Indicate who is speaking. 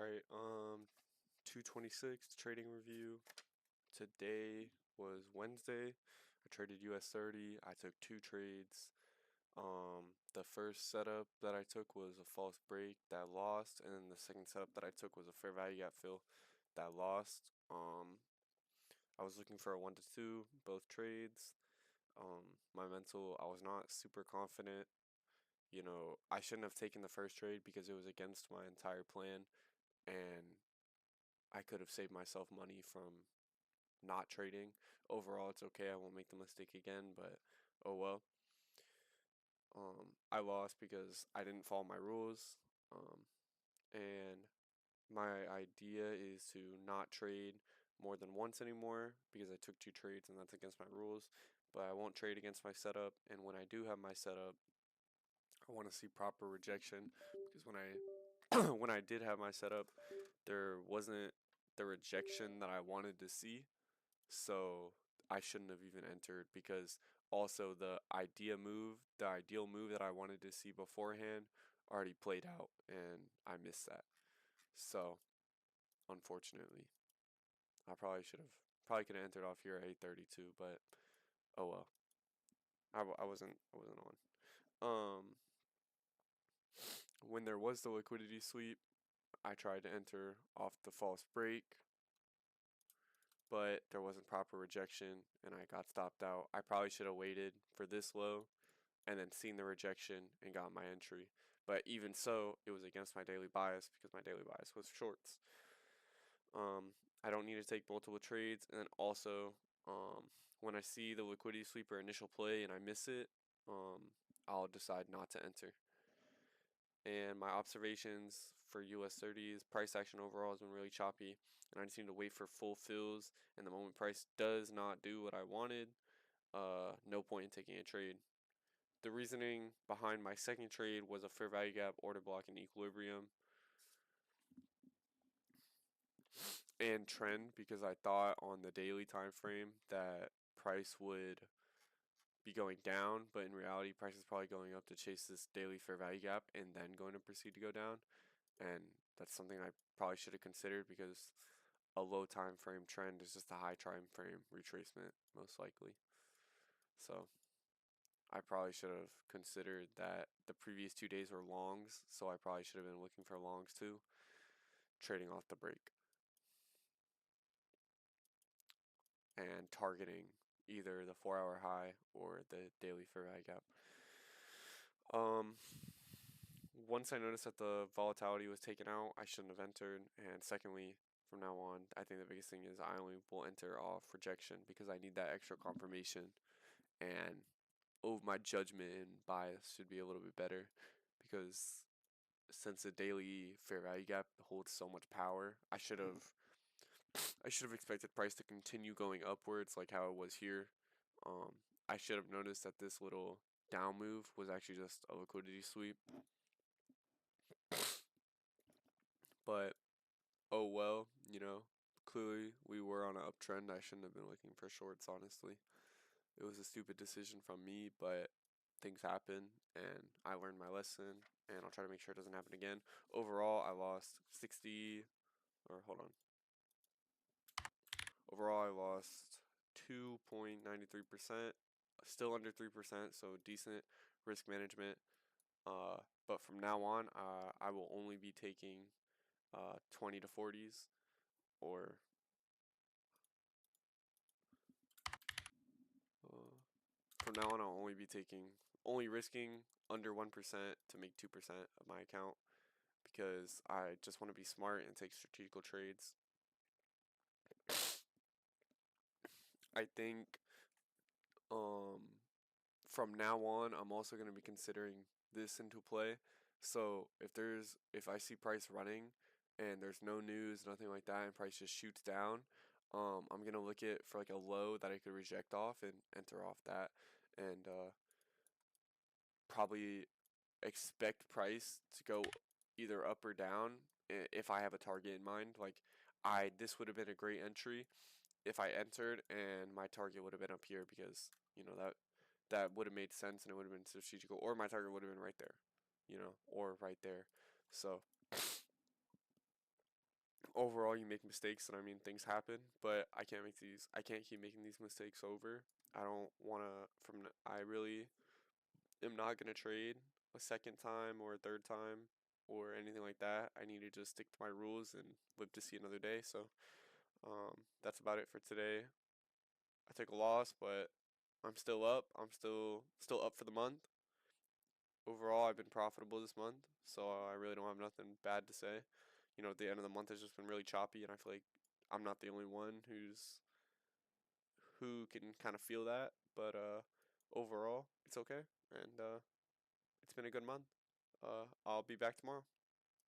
Speaker 1: Alright, 226 trading review. Today was Wednesday. I traded US30. I took 2 trades. The first setup that I took was a false break that lost, and then the second setup that I took was a fair value gap fill that lost. I was looking for a 1 to 2, both trades. My mental, I was not super confident. I shouldn't have taken the first trade because it was against my entire plan, and I could have saved myself money from not trading. Overall, it's okay. I won't make the mistake again, but oh well. I lost because I didn't follow my rules. And my idea is to not trade more than once anymore because I took 2 trades and that's against my rules. But I won't trade against my setup. And when I do have my setup, I want to see proper rejection because when I when I did have my setup, there wasn't the rejection that I wanted to see. So I shouldn't have even entered because also the ideal move that I wanted to see beforehand already played out and I missed that. So unfortunately, I probably could have entered off here at 832, but oh well. I wasn't on. When there was the liquidity sweep, I tried to enter off the false break, but there wasn't proper rejection and I got stopped out. I probably should have waited for this low and then seen the rejection and got my entry. But even so, it was against my daily bias because my daily bias was shorts. I don't need to take multiple trades, and then also, when I see the liquidity sweeper initial play and I miss it, I'll decide not to enter. And my observations for US30 is price action overall has been really choppy, and I just need to wait for full fills. And the moment price does not do what I wanted, no point in taking a trade. The reasoning behind my second trade was a fair value gap, order block, and equilibrium, and trend because I thought on the daily time frame that price would be going down, but in reality, price is probably going up to chase this daily fair value gap and then going to proceed to go down. And that's something I probably should have considered because a low time frame trend is just a high time frame retracement, most likely. So I probably should have considered that the previous 2 days were longs, so I probably should have been looking for longs too, trading off the break and targeting either the 4-hour high or the daily fair value gap. Um, Once I noticed that the volatility was taken out, I shouldn't have entered. And secondly, from now on, I think the biggest thing is I only will enter off rejection because I need that extra confirmation. And my judgment and bias should be a little bit better because since the daily fair value gap holds so much power, I should have expected price to continue going upwards like how it was here. I should have noticed that this little down move was actually just a liquidity sweep. But oh well, clearly we were on an uptrend. I shouldn't have been looking for shorts, honestly. It was a stupid decision from me, but things happen and I learned my lesson and I'll try to make sure it doesn't happen again. Overall, I lost 60 or hold on. Overall, I lost 2.93%, still under 3%, so decent risk management. But from now on, I will only be taking 20 to 40s or uh, from now on, I'll only be only risking under 1% to make 2% of my account because I just want to be smart and take strategical trades. I think from now on, I'm also going to be considering this into play. So if I see price running and there's no news, nothing like that, and price just shoots down, I'm gonna look at for like a low that I could reject off and enter off that, and probably expect price to go either up or down if I have a target in mind. Like this would have been a great entry if I entered and my target would have been up here because that would have made sense and it would have been strategical, or my target would have been right there, or right there. So overall you make mistakes, and I mean things happen, but I can't keep making these mistakes over. I don't want to I really am not going to trade a second time or a third time or anything like that. I need to just stick to my rules and live to see another day. So that's about it for today. I took a loss, but I'm still up. I'm still up for the month. Overall, I've been profitable this month, so I really don't have nothing bad to say. You know, at the end of the month has just been really choppy, and I feel like I'm not the only one who can kind of feel that. But overall, it's okay, and it's been a good month. I'll be back tomorrow.